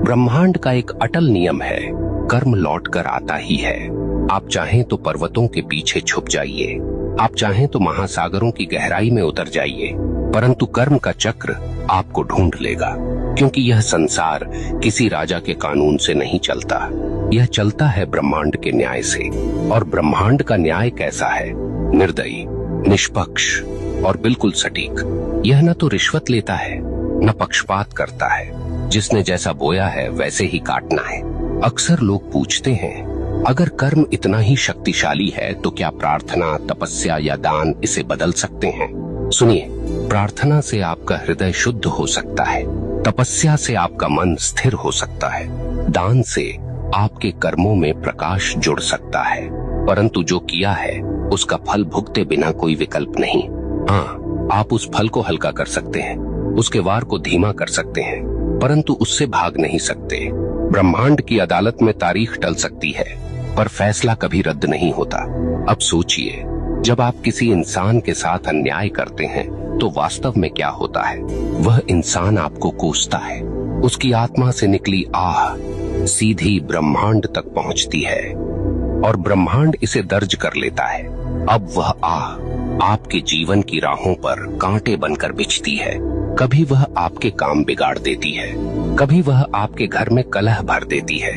ब्रह्मांड का एक अटल नियम है, कर्म लौट कर आता ही है। आप चाहें तो पर्वतों के पीछे छुप जाइए, आप चाहें तो महासागरों की गहराई में उतर जाइए, परंतु कर्म का चक्र आपको ढूंढ लेगा। क्योंकि यह संसार किसी राजा के कानून से नहीं चलता, यह चलता है ब्रह्मांड के न्याय से। और ब्रह्मांड का न्याय कैसा है? निर्दयी, निष्पक्ष और बिल्कुल सटीक। यह न तो रिश्वत लेता है, न पक्षपात करता है। जिसने जैसा बोया है वैसे ही काटना है। अक्सर लोग पूछते हैं, अगर कर्म इतना ही शक्तिशाली है तो क्या प्रार्थना, तपस्या या दान इसे बदल सकते हैं? सुनिए, प्रार्थना से आपका हृदय शुद्ध हो सकता है, तपस्या से आपका मन स्थिर हो सकता है, दान से आपके कर्मों में प्रकाश जुड़ सकता है, परंतु जो किया है उसका फल भुगते बिना कोई विकल्प नहीं। हाँ, आप उस फल को हल्का कर सकते हैं, उसके वार को धीमा कर सकते हैं, परंतु उससे भाग नहीं सकते। ब्रह्मांड की अदालत में तारीख टल सकती है, पर फैसला कभी रद्द नहीं होता। अब सोचिए, जब आप किसी इंसान के साथ अन्याय करते हैं तो वास्तव में क्या होता है? वह इंसान आपको कोसता है, उसकी आत्मा से निकली आह सीधी ब्रह्मांड तक पहुंचती है और ब्रह्मांड इसे दर्ज कर लेता है। अब वह आह आपके जीवन की राहों पर कांटे बनकर बिछती है। कभी वह आपके काम बिगाड़ देती है, कभी वह आपके घर में कलह भर देती है,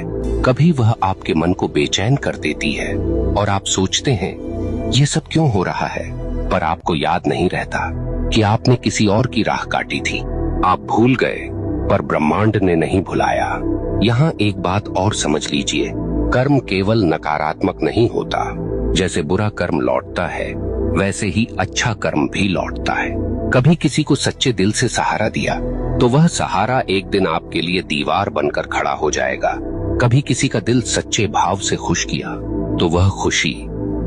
कभी वह आपके मन को बेचैन कर देती है। और आप सोचते हैं ये सब क्यों हो रहा है, पर आपको याद नहीं रहता कि आपने किसी और की राह काटी थी। आप भूल गए, पर ब्रह्मांड ने नहीं भुलाया। यहाँ एक बात और समझ लीजिए, कर्म केवल नकारात्मक नहीं होता। जैसे बुरा कर्म लौटता है, वैसे ही अच्छा कर्म भी लौटता है। कभी किसी को सच्चे दिल से सहारा दिया तो वह सहारा एक दिन आपके लिए दीवार बनकर खड़ा हो जाएगा। कभी किसी का दिल सच्चे भाव से खुश किया तो वह खुशी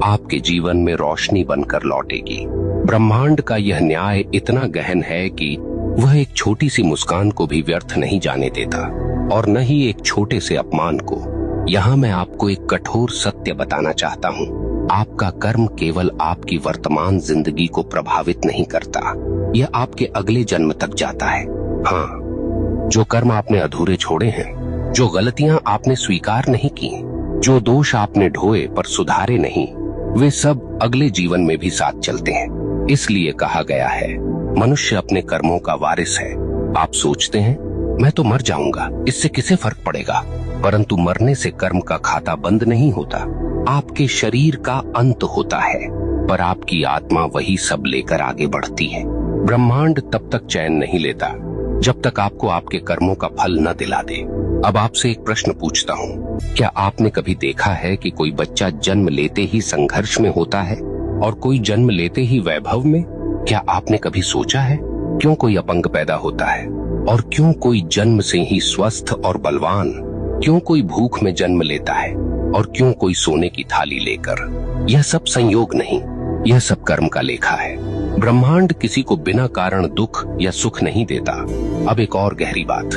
आपके जीवन में रोशनी बनकर लौटेगी। ब्रह्मांड का यह न्याय इतना गहन है कि वह एक छोटी सी मुस्कान को भी व्यर्थ नहीं जाने देता, और न ही एक छोटे से अपमान को। यहाँ मैं आपको एक कठोर सत्य बताना चाहता हूँ, आपका कर्म केवल आपकी वर्तमान जिंदगी को प्रभावित नहीं करता, यह आपके अगले जन्म तक जाता है। हाँ, जो कर्म आपने अधूरे छोड़े हैं, जो गलतियां आपने स्वीकार नहीं की, जो दोष आपने ढोए पर सुधारे नहीं, वे सब अगले जीवन में भी साथ चलते हैं। इसलिए कहा गया है, मनुष्य अपने कर्मों का वारिस है। आप सोचते हैं मैं तो मर जाऊंगा, इससे किसे फर्क पड़ेगा? परंतु मरने से कर्म का खाता बंद नहीं होता। आपके शरीर का अंत होता है, पर आपकी आत्मा वही सब लेकर आगे बढ़ती है। ब्रह्मांड तब तक चैन नहीं लेता जब तक आपको आपके कर्मों का फल न दिला दे। अब आपसे एक प्रश्न पूछता हूँ, क्या आपने कभी देखा है कि कोई बच्चा जन्म लेते ही संघर्ष में होता है और कोई जन्म लेते ही वैभव में? क्या आपने कभी सोचा है क्यों कोई अपंग पैदा होता है और क्यों कोई जन्म से ही स्वस्थ और बलवान? क्यों कोई भूख में जन्म लेता है और क्यों कोई सोने की थाली लेकर? यह सब संयोग नहीं, यह सब कर्म का लेखा है। ब्रह्मांड किसी को बिना कारण दुख या सुख नहीं देता। अब एक और गहरी बात,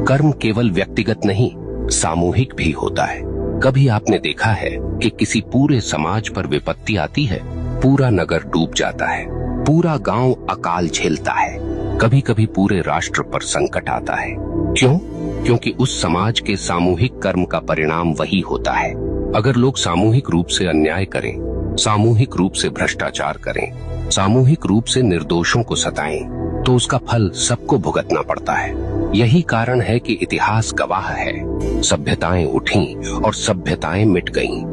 कर्म केवल व्यक्तिगत नहीं, सामूहिक भी होता है। कभी आपने देखा है कि किसी पूरे समाज पर विपत्ति आती है, पूरा नगर डूब जाता है, पूरा गांव अकाल झेलता है, कभी कभी पूरे राष्ट्र पर संकट आता है। क्यों? क्योंकि उस समाज के सामूहिक कर्म का परिणाम वही होता है। अगर लोग सामूहिक रूप से अन्याय करें, सामूहिक रूप से भ्रष्टाचार करें, सामूहिक रूप से निर्दोषों को सताएं, तो उसका फल सबको भुगतना पड़ता है। यही कारण है कि इतिहास गवाह है, सभ्यताएं उठीं और सभ्यताएं मिट गईं,